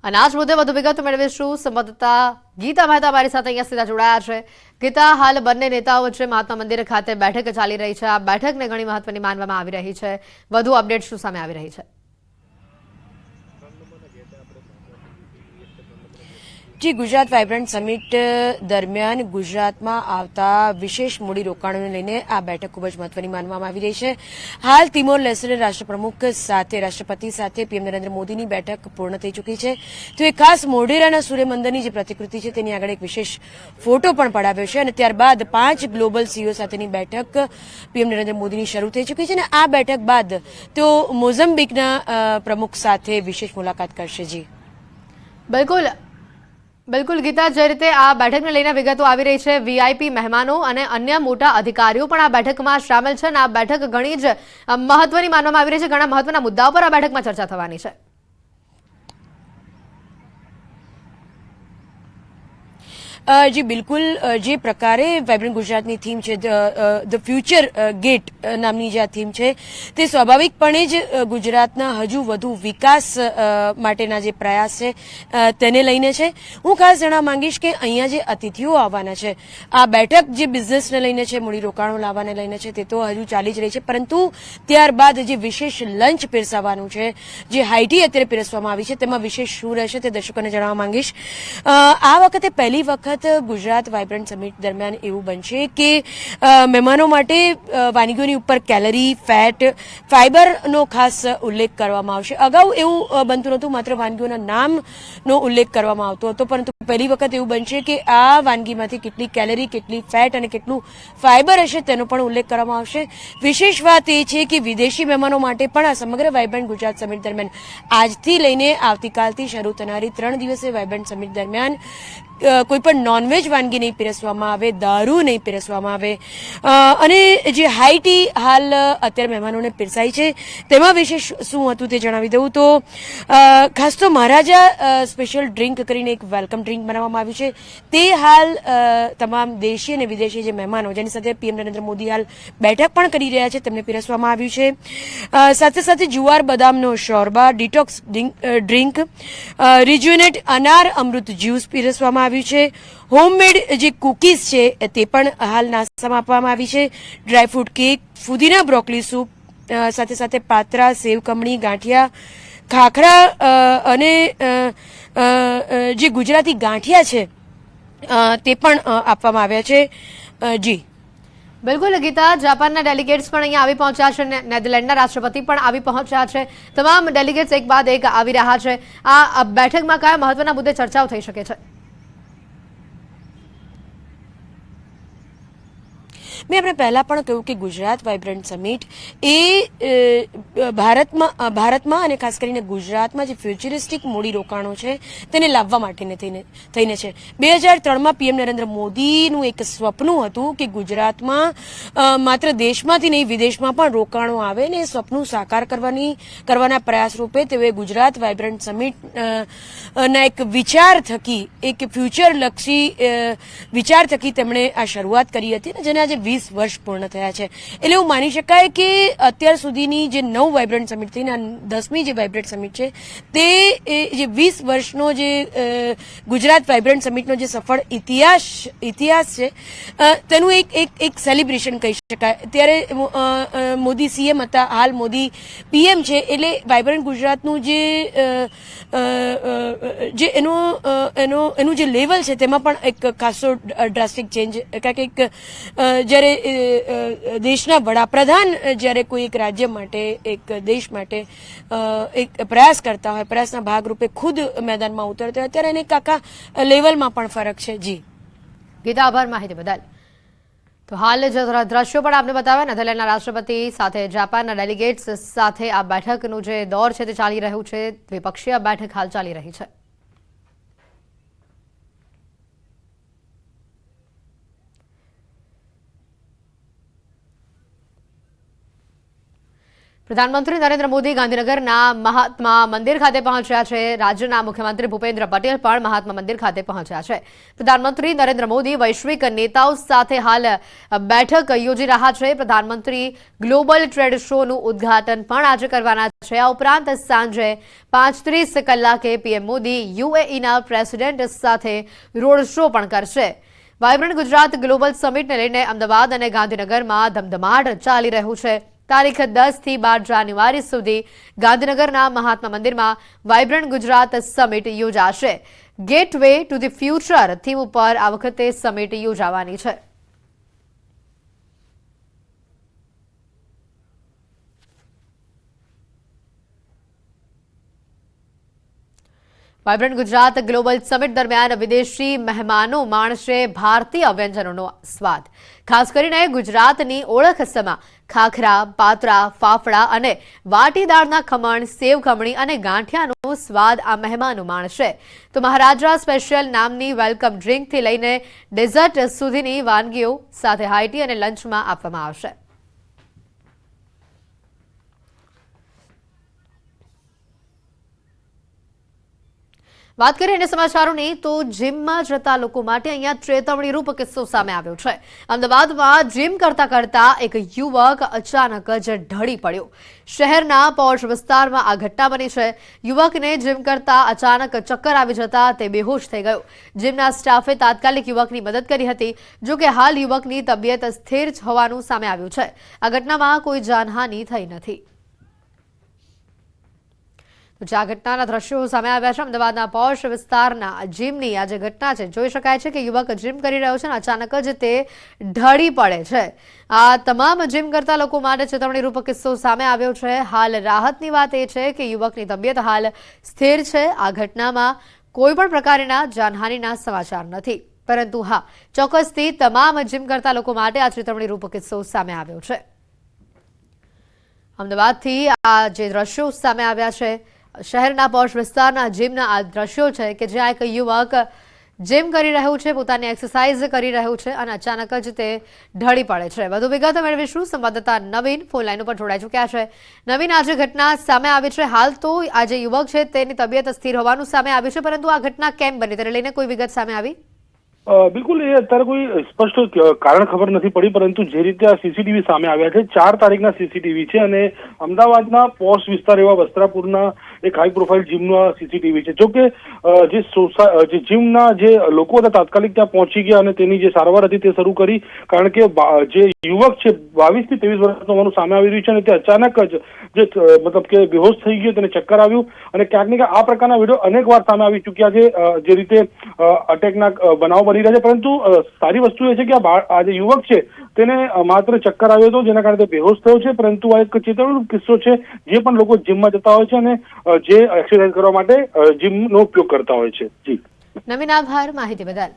અને આ જ મુદ્દે વધુ વિગત મેળવીશું સંવાદદાતા ગીતા મહેતા અમારી સાથે અહીંયા સીધા જોડાયા છે। ગીતા, હાલ બંને નેતાઓ વચ્ચે મહાત્મા મંદિર ખાતે બેઠક ચાલી રહી છે। આ બેઠકને ઘણી મહત્વની માનવામાં આવી રહી છે। વધુ અપડેટ શું સામે આવી રહી છે? जी, गुजरात वाइब्रન્ટ समिट दरमियान गुजरात में आवता विशेष मूडीरोकाणोने लईने आ बैठक खूब ज महत्वनी मानवामां आवी रही छे। हाल तिमोर लेस्टे राष्ट्रप्रमुख साथे राष्ट्रपति साथे पीएम नरेन्द्र मोदीनी बैठक पूर्ण थई चूकी छे। तो एक खास मोढेराना सूर्यमंदिरनी जे प्रतिकृति छे तेनी आगळ एक विशेष फोटो पण पडाव्यो छे अने त्यारबाद 5 ग्लोबल सीईओ साथेनी बैठक पीएम नरेन्द्र मोदीनी शरू थई चूकी छे अने आ बैठक बाद तेओ मोઝમ્બિકના प्रमुख साथे विशेष मुलाकात करशे। जी बिल्कुल गीता, जे रीते आ बैठकने लईने विगतो आवी रही छे, वीआईपी मेहमानो अने अन्य मोटा अधिकारीओ पण आ बैठकमां शामिल छे अने आ बैठक घणी ज महत्वनी मानवामां आवी रही छे। घणा महत्वना मुद्दाओ पर आ बैठकमां चर्चा थवानी छे। जी बिल्कुल, जे प्रकारे वाइब्रન્ટ गुजरातनी थीम छे द फ्यूचर गेट नामनी जे आ थीम छे ते स्वाभाविकपणे ज गुजरातना हजू वधु विकास माटेना जे प्रयास छे तेने लईने छे। हूँ खास जणाववा मांगीश के अहींया जे अतिथिओ आववाना छे, आ बैठक जे बिझनेसने लईने छे, मूडीरोकाणो लाववाने लईने छे, ते तो हजू चाली ज रही छे, परंतु त्यारबाद जे विशेष लंच पीरसावानुं छे, जे हाईटी अत्यारे पीरसवामां आवी छे, तेमां विशेष शुं रहेशे ते दर्शकोने जणाववा मांगीश। आ वखते पहली वखत गुजरात वाइब्रન્ટ समिट दरमियान एवं बनशे के मेहमानों माटे वानगीओनी उपर कैलरी, फैट, फाइबर नो खास उल्लेख करवामां आवशे। अगाऊ एवं बनतुं नहोतुं, मात्र वानगीओना नामनो उल्लेख करवामां आवतो हतो, परंतु पहली वखत एवं बनशे के आ वानगीमांथी केटली कैलरी, केटली फैट अने केटલું फाइबर हशे तेनो पण उल्लेख करवामां आवशे। विशेष वात ए छे के विदेशी मेहमानों माटे पण आ समग्र वाइब्रન્ટ गुजरात समिट दरमियान आजथी लईने आवतीकालथी शरू थनारी 3 दिवसीय वाइब्रન્ટ समिट दरमियान कोईपण नॉनवेज वानगी नहीं पीरसवामां आवे, दारू नहीं पीरसवामां आवे अने जे हाई टी हाल अत्यारे मेहमानोने पीरसाई छे तेमां विशे शुं हतुं ते जणावी दઉં तो खास तो महाराजा स्पेशल ड्रिंक करीने एक वेलकम ड्रिंक बनाववामां આવ્યું છે તે હાલ તમામ દેશી અને વિદેશી જે મહેમાનો જેની સાથે પીએમ નરેન્દ્ર મોદી હાલ બેઠક પણ કરી રહ્યા છે તેમને પીરસવામાં આવ્યું છે। સાથે સાથે જુવાર બદામનો શોરબા, ડિટોક્સ ડ્રિંક, રિજ્યુનેટ અનાર અમૃત જ્યુસ પીરસવામાં આવ્યું છે। હોમમેડ જે કુકીઝ છે તે પણ હાલ નાસ્તામાં આપવામાં આવી છે। ડ્રાયફ્રૂટ કેક, ફુદીના બ્રોકલી સૂપ, સાથે સાથે પાત્રા, સેવ કમણી, ગાંઠિયા, ખાખરા અને જે ગુજરાતી ગાંઠિયા છે તે પણ આપવામાં આવ્યા છે। જી बिल्कुल गीता, जापानना डेलिगेट्स पण अहींया आवी पहोंच्या छे, नेदरलेंडना राष्ट्रपति पण आवी पहोंच्या छे। तमाम डेलिगेट्स एक बाद एक आवी रह्या छे। आ बैठकमां कया महत्वना मुद्दे चर्चाओ थई शके छे? मैं अपने पहला पण कहूं कि गुजरात वाइब्रન્ટ समिट ए भारतमां अने खास करीने गुजरातमां जे फ्यूचरिस्टिक मूडीरोकाणो छे तेने लाववा माटेने थईने छे। 2003 માં पीएम नरेन्द्र मोदीनुं एक स्वप्नुं हतुं कि गुजरातमां मात्र देशमांथी नहीं विदेशमां पण रोकाणो आवे ने स्वप्नुं साकार करवाना प्रयास रूपे तेओए गुजरात वाइब्रન્ટ समिट ना एक विचार थकी, एक फ्यूचर लक्षी विचार थकी તેમણે આ શરૂઆત કરી હતી ને જેને આજે 20 વર્ષ પૂર્ણ થયા છે। એટલે એવું માની શકાય કે અત્યાર સુધીની જે 9 વાઇબ્રન્ટ સમિટ થઈ ને 10મી જે વાઇબ્રન્ટ સમિટ છે તે જે 20 વર્ષનો જે ગુજરાત વાઇબ્રન્ટ સમિટનો જે સફળ ઇતિહાસ છે તેનું એક સેલિબ્રેશન કહી શકાય। ત્યારે મોદી સીએમ હતા, હાલ મોદી પીએમ છે, એટલે વાઇબ્રન્ટ ગુજરાતનું જે એનું જે લેવલ છે તેમાં પણ એક ખાસો ડ્રાસ્ટિક ચેન્જ, કારણ કે જ્યારે દેશના વડાપ્રધાન જ્યારે કોઈ એક રાજ્ય માટે, એક દેશ માટે એક પ્રયાસ કરતા હોય, પ્રયાસના ભાગરૂપે ખુદ મેદાનમાં ઉતરતા હોય ત્યારે એને એક આખા લેવલમાં પણ ફરક છે। જી ગીતા, આભાર માહિતી બદલ। તો હાલ જે દ્રશ્યો પણ આપને બતાવ્યા, નેધરલેન્ડના રાષ્ટ્રપતિ સાથે જાપાનના ડેલિગેટ્સ સાથે આ બેઠકનું જે દોર છે તે ચાલી રહ્યું છે। દ્વિપક્ષીય બેઠક હાલ ચાલી રહી છે। પ્રધાનમંત્રી નરેન્દ્ર મોદી ગાંધીનગરના મહાત્મા મંદિર ખાતે પહોંચ્યા છે। રાજ્યના મુખ્યમંત્રી ભૂપેન્દ્ર પટેલ પણ મહાત્મા મંદિર ખાતે પહોંચ્યા છે। પ્રધાનમંત્રી નરેન્દ્ર મોદી વૈશ્વિક નેતાઓ સાથે હાલ બેઠક યોજી રહ્યા છે। પ્રધાનમંત્રી ગ્લોબલ ટ્રેડ શોનું ઉદ્ઘાટન પણ આજે કરવાના છે। આ ઉપરાંત સાંજે 5:30 કલાકે પીએમ મોદી યુએઈના પ્રેસિડેન્ટ સાથે રોડ શો પણ કરશે। વાઇબ્રન્ટ ગુજરાત ગ્લોબલ સમિટને લઈને અમદાવાદ અને ગાંધીનગરમાં ધમધમાટ ચાલી રહ્યું છે। તારીખ 10 થી 12 જાન્યુઆરી સુધી ગાંધીનગરના મહાત્મા મંદિરમાં વાઇબ્રન્ટ ગુજરાત સમિટ યોજાશે। Gateway to the future theme ઉપર આ વખતે સમિટ યોજાવાની છે। વાઇબ્રન્ટ ગુજરાત ગ્લોબલ સમિટ દરમિયાન વિદેશી મહેમાનો માણશે ભારતીય વ્યંજનોનો સ્વાદ। ખાસ કરીને ગુજરાતની ઓળખ સમા ખાખરા, પાત્રા, ફાફડા અને વાટીદાળના ખમણ, સેવ ખમણી અને ગાંઠિયાનો સ્વાદ આ મહેમાનો માણશે। તો મહારાજા સ્પેશિયલ નામની વેલકમ ડ્રિંકથી લઈને ડેઝર્ટ સુધીની વાનગીઓ સાથે હાઈ ટી અને લંચમાં આપવામાં આવશે। વાત કરીએ અન્ય સમાચારોની તો જીમમાં જતા લોકો માટે અહીંયા ચેતવણીરૂપ કિસ્સો સામે આવ્યો છે। અમદાવાદમાં જીમ કરતા એક યુવક અચાનક જ ઢળી પડ્યો। શહેરના પોશ વિસ્તારમાં આ ઘટના બની છે। યુવકને જીમ કરતા અચાનક ચક્કર આવી જતા તે બેહોશ થઈ ગયો। જીમના સ્ટાફે તાત્કાલિક યુવકની મદદ કરી હતી। જો કે હાલ યુવકની તબિયત સ્થિર હોવાનું સામે આવ્યું છે। આ ઘટનામાં કોઈ જાનહાનિ થઈ નથી। આ ઘટનાના દ્રશ્યો સામે આવ્યા છે। અમદાવાદના પોશ વિસ્તારના જીમની આ જે ઘટના છે, જોઈ શકાય છે કે યુવક જીમ કરી રહ્યો છે અને અચાનક જ તે ઢળી પડે છે। આ તમામ જીમ કરતા લોકો માટે ચેતવણીરૂપ કિસ્સો સામે આવ્યો છે। હાલ રાહતની વાત એ છે કે યુવકની તબિયત હાલ સ્થિર છે। આ ઘટનામાં કોઈ પણ પ્રકારના જાનહાનિના સમાચાર નથી, પરંતુ હા, ચોક્કસથી તમામ જીમ કરતા લોકો માટે આ ચેતવણીરૂપ કિસ્સો સામે આવ્યો છે। અમદાવાદથી આ જે દ્રશ્યો સામે આવ્યા છે, શહેરના પોશ વિસ્તારના જીમના આ દ્રશ્યો છે કે જ્યાં એક યુવક જીમ કરી રહ્યું છે, પોતાની એક્સરસાઇઝ કરી રહ્યું છે અને અચાનક જ તે ઢળી પડે છે। વધુ વિગતો મેળવીશું। સંવાદદાતા નવીન ફોન લાઈન ઉપર જોડાઈ ચૂક્યા છે। નવીન, આજે ઘટના સામે આવી છે, હાલ તો આ જે યુવક છે તેની તબિયત સ્થિર હોવાનું સામે આવ્યું છે, પરંતુ આ ઘટના કેમ બની તેને લઈને કોઈ વિગત સામે આવી? બિલકુલ, એ અત્યારે કોઈ સ્પષ્ટ કારણ ખબર નથી પડી, પરંતુ જે રીતે આ સીસીટીવી સામે આવ્યા છે, 4 તારીખના સીસીટીવી છે અને અમદાવાદના પોશ વિસ્તાર એવા વસ્ત્રાપુરના એક હાઈ પ્રોફાઇલ જીમનો સીસીટીવી છે। જો કે જે જીમના જે લોકો હતા તાત્કાલિક ત્યાં પહોંચી ગયા અને તેની જે સારવાર હતી તે શરૂ કરી, કારણ કે જે યુવક છે 22 થી 23 વર્ષનું હોવાનું સામે આવી રહ્યું છે અને તે અચાનક જ જે મતલબ કે બેહોશ થઈ ગયો, તેને ચક્કર આવ્યું અને ક્યાંક ને ક્યાંક આ પ્રકારના વિડીયો અનેક વાર સામે આવી ચૂક્યા છે। જે રીતે અટેકના બનાવ બની રહ્યા છે, પરંતુ સારી વસ્તુ એ છે કે આ જે યુવક છે તેને માત્ર ચક્કર આવ્યો હતો, જેના કારણે તે બેહોશ થયો છે। પરંતુ આ એક ચેતવણીરૂપ કિસ્સો છે। જે પણ લોકો જીમમાં જતા હોય છે અને જે એક્સરસાઇઝ કરવા માટે જીમનો ઉપયોગ કરતા હોય છે। જી નવીન, આભાર માહિતી બદલ।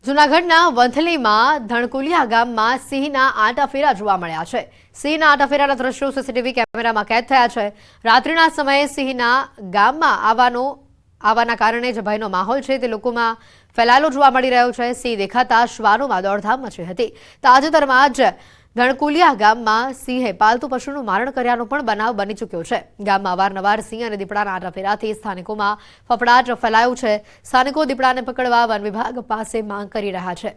જૂનાગઢના વંથલીમાં ધણકુલિયા ગામમાં સિંહના આંટાફેરા જોવા મળ્યા છે। સિંહના આંટાફેરાના દ્રશ્યો સીસીટીવી કેમેરામાં કેદ થયા છે। રાત્રિના સમયે સિંહના ગામમાં આવવાના કારણે જે ભયનો માહોલ છે તે લોકોમાં ફેલાયેલો જોવા મળી રહ્યો છે। સિંહ દેખાતા શ્વાનોમાં દોડધામ મચી હતી। તાજેતરમાં જ ધણકુલિયા ગામમાં સિંહે પાલતુ પશુનું મારણ કર્યાનો પણ બનાવ બની ચૂક્યો છે। ગામમાં અવારનવાર સિંહ અને દીપડાના આંટાફેરાથી સ્થાનિકોમાં ફફડાટ ફેલાયો છે। સ્થાનિકો દીપડાને પકડવા વન વિભાગ પાસે માંગ કરી રહ્યા છે।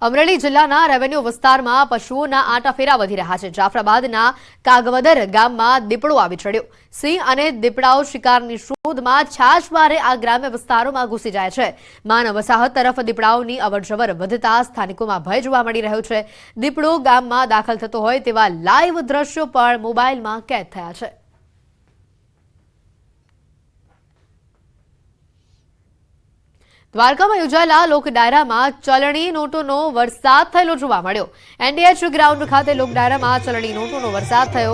અમરેલી જિલ્લાના રેવન્યુ વિસ્તારમાં પશુઓના આંટાફેરા વધી રહ્યા છે। જાફરાબાદના કાગવદર ગામમાં દીપડો આવી ચડ્યો। સિંહ અને દીપડાઓ શિકારની શોધમાં છાશવારે આ ગ્રામ્ય વિસ્તારોમાં ઘૂસી જાય છે। માનવ વસાહત તરફ દીપડાઓની અવરજવર વધતા સ્થાનિકોમાં ભય જોવા મળી રહ્યો છે। દીપડો ગામમાં દાખલ થતો હોય તેવા લાઈવ દ્રશ્યો પણ મોબાઈલમાં કેદ થયા છે। દ્વારકામાં યોજાયેલા લોક ડાયરામાં ચલણી નોટોનો વરસાદ થયેલો જોવા મળ્યો। એનડીએચ ગ્રાઉન્ડ ખાતે લોક ડાયરામાં ચલણી નોટોનો વરસાદ થયો।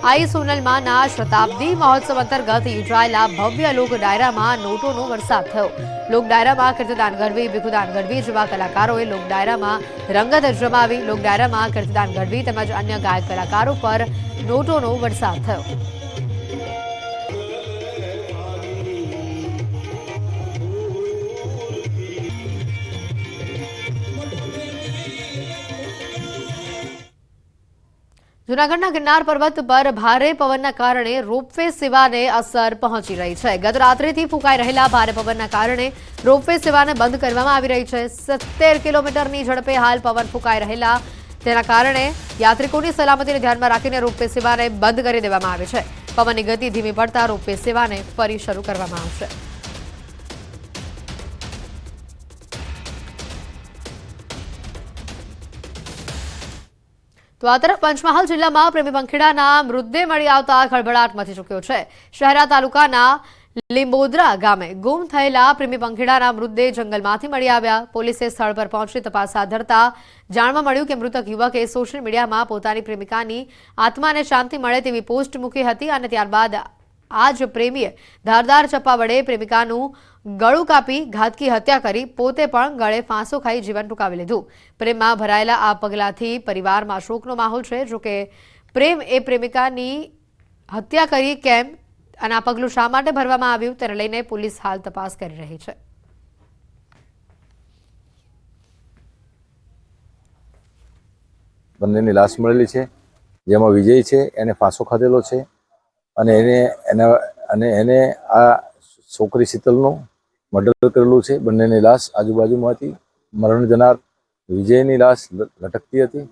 આઈ સોનલમાના શતાબ્દી મહોત્સવ અંતર્ગત યોજાયેલા ભવ્ય લોક ડાયરામાં નોટોનો વરસાદ થયો। લોક ડાયરામાં કીર્તિદાન ગઢવી, ભીખુદાન ગઢવી જેવા કલાકારોએ લોક ડાયરામાં રંગત જમાવી। લોક ડાયરામાં કીર્તિદાન ગઢવી તેમજ અન્ય ગાયક કલાકારો પર નોટોનો વરસાદ થયો। જૂનાગઢના ગિરનાર પર્વત પર ભારે પવનના કારણે રોપવે સેવાને અસર પહોંચી રહી છે. ગત રાત્રિથી ફૂંકાઈ રહેલા ભારે પવનના કારણે રોપવે સેવાને બંધ કરવામાં આવી રહી છે. 70 કિલોમીટરની ઝડપે હાલ પવન ફૂંકાઈ રહેલા તેના કારણે યાત્રિકોની સલામતીને ધ્યાનમાં રાખીને રોપવે સેવાને બંધ કરી દેવામાં આવી છે. પવનની ગતિ ધીમી પડતા રોપવે સેવાને ફરી શરૂ કરવામાં આવશે. તો આ તરફ પંચમહાલ જિલ્લામાં પ્રેમી પંખીડાના મૃતદેહ મળી આવતા ખળભળાટ મચી ચૂક્યો છે. શહેરા તાલુકાના લીંબોદરા ગામે ગુમ થયેલા પ્રેમી પંખીડાના મૃતદેહ જંગલમાંથી મળી આવ્યા. પોલીસે સ્થળ પર પહોંચી તપાસ હાથ ધરતા જાણવા મળ્યું કે મૃતક યુવકે સોશિયલ મીડિયામાં પોતાની પ્રેમિકાની આત્માને શાંતિ મળે તેવી પોસ્ટ મૂકી હતી અને ત્યારબાદ આ જ પ્રેમીએ ધારદાર ચપ્પા વડે પ્રેમિકાનું ગળું કાપી ઘાતકી હત્યા કરી પોતે પણ ગળે ફાંસો ખાઈ જીવન ટૂંકાવી લીધું. પ્રેમમાં ભરાયેલા આ પગલાથી પરિવારમાં શોકનો માહોલ છે. જોકે પ્રેમ એ પ્રેમિકાની હત્યા કરી કેમ અને આ પગલું શા માટે ભરવામાં આવ્યું તેને લઈને પોલીસ હાલ તપાસ કરી રહી છે. બંનેની લાશ મળેલી છે, જેમાં વિજય છે એને ફાંસો ખાધેલો છે અને એને આ છોકરી શીતલનું મર્ડર કરેલું છે. બંનેની લાશ આજુબાજુમાં હતી. મરણ જનાર વિજયની લાશ લટકતી હતી.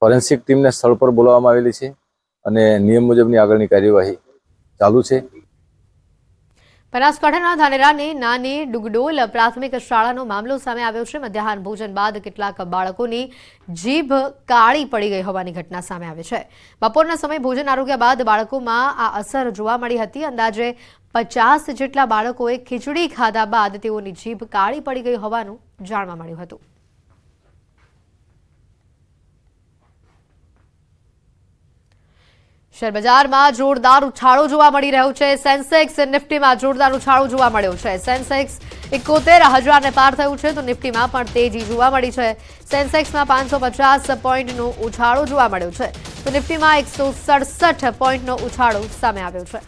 ફોરેન્સિક ટીમને સ્થળ પર બોલાવવામાં આવેલી છે અને નિયમ મુજબની આગળની કાર્યવાહી ચાલુ છે. બનાસકાંઠાના ધાનેરાની નાની ડુગડોલ પ્રાથમિક શાળાનો મામલો સામે આવ્યો છે. મધ્યાહન ભોજન બાદ કેટલાક બાળકોની જીભ કાળી પડી ગઈ હોવાની ઘટના સામે આવી છે. બપોરના સમયે ભોજન આરોગ્યા બાદ બાળકોમાં આ અસર જોવા મળી હતી. અંદાજે 50 જેટલા બાળકોએ ખીચડી ખાધા બાદ તેઓની જીભ કાળી પડી ગઈ હોવાનું જાણવા મળ્યું હતું. શેરબજારમાં જોરદાર ઉછાળો જોવા મળી રહ્યો છે. સેન્સેક્સ નિફ્ટીમાં જોરદાર ઉછાળો જોવા મળ્યો છે. સેન્સેક્સ 71,000ને પાર થયું છે તો નિફ્ટીમાં પણ તેજી જોવા મળી છે. સેન્સેક્સમાં 550 પોઈન્ટનો ઉછાળો જોવા મળ્યો છે તો નિફ્ટીમાં 167 પોઈન્ટનો ઉછાળો સામે આવ્યો છે.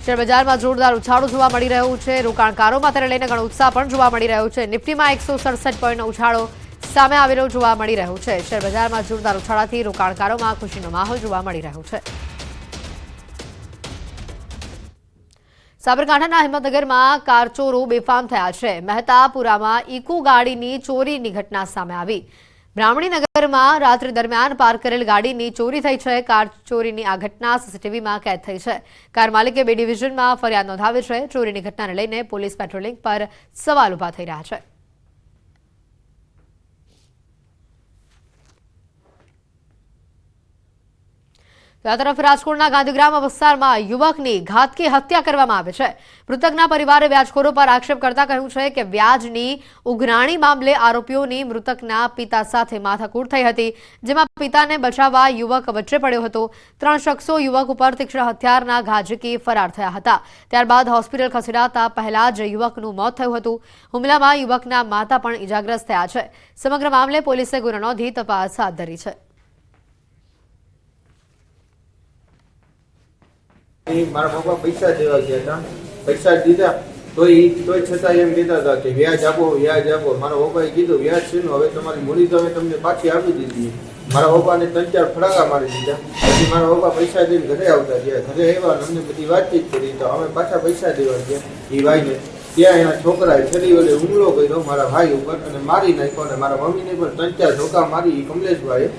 શેરબજારમાં જોરદાર ઉછાળો જોવા મળી રહ્યો છે. રોકાણકારોમાં તેને લઈને ઘણો ઉત્સાહ પણ જોવા મળી રહ્યો છે. નિફ્ટીમાં 167 પોઈન્ટનો ઉછાળો સામે આવેલો જોવા મળી રહ્યો છે. શેરબજારમાં જોરદાર ઉછાળાથી રોકાણકારોમાં ખુશીનો માહોલ જોવા મળી રહ્યો છે. સાબરકાંઠાના હિંમતનગરમાં કારચોરો બેફામ થયા છે. મહેતાપુરામાં ઇકો ગાડીની ચોરીની ઘટના સામે આવી. બ્રાહ્મણીનગરમાં રાત્રિ દરમિયાન પાર્ક કરેલ ગાડીની ચોરી થઈ છે. કાર ચોરીની આ ઘટના સીસીટીવીમાં કેદ થઈ છે. કાર માલિકે B ડિવિઝનમાં ફરિયાદ નોંધાવી છે. ચોરીની ઘટનાને લઈને પોલીસ પેટ્રોલિંગ પર સવાલ ઉભા થઈ રહ્યા છે. તો આ તરફ રાજકોટના ગાંધીગ્રામ વિસ્તારમાં યુવકની ઘાતકી હત્યા કરવામાં આવી છે. મૃતકના પરિવારે વ્યાજખોરો પર આક્ષેપ કરતા કહ્યું છે કે વ્યાજની ઉઘરાણી મામલે આરોપીઓની મૃતકના પિતા સાથે માથાકૂટ થઈ હતી, જેમાં પિતાને બચાવવા યુવક વચ્ચે પડ્યો હતો. 3 શખ્સો યુવક ઉપર તીક્ષ્ણ હથિયારના ઘા ઝીકી ફરાર થયા હતા. ત્યારબાદ હોસ્પિટલ ખસેડાતા પહેલા જ યુવકનું મોત થયું હતું. હુમલામાં યુવકના માતા પણ ઇજાગ્રસ્ત થયા છે. સમગ્ર મામલે પોલીસે ગુનો નોંધી તપાસ હાથ ધરી છે. મારા પપ્પા પૈસા દેવા ગયા હતા. પૈસા દીધા તોય છતાં એમ કહેતા હતા કે વ્યાજ આપો વ્યાજ આપો. મારા પપ્પાએ કીધું વ્યાજ છે ને, હવે તમારી મૂડી તો અમે તમને પાછી આપી દીધી. મારા પપ્પાને 3-4 ફડાકા મારી દીધા. પછી મારા પપ્પા પૈસા દઈને ઘરે આવતા ગયા. ઘરે આવ્યા અમને બધી વાતચીત કરી તો અમે પાછા પૈસા દેવા ગયા એ ભાઈને. ત્યાં એના છોકરાએ છરી વડે હુમલો કર્યો મારા ભાઈ ઉપર અને મારી નાખ્યો અને મારા મમ્મીને પણ 3-4 ધોકા મારી કમલેશભાઈએ.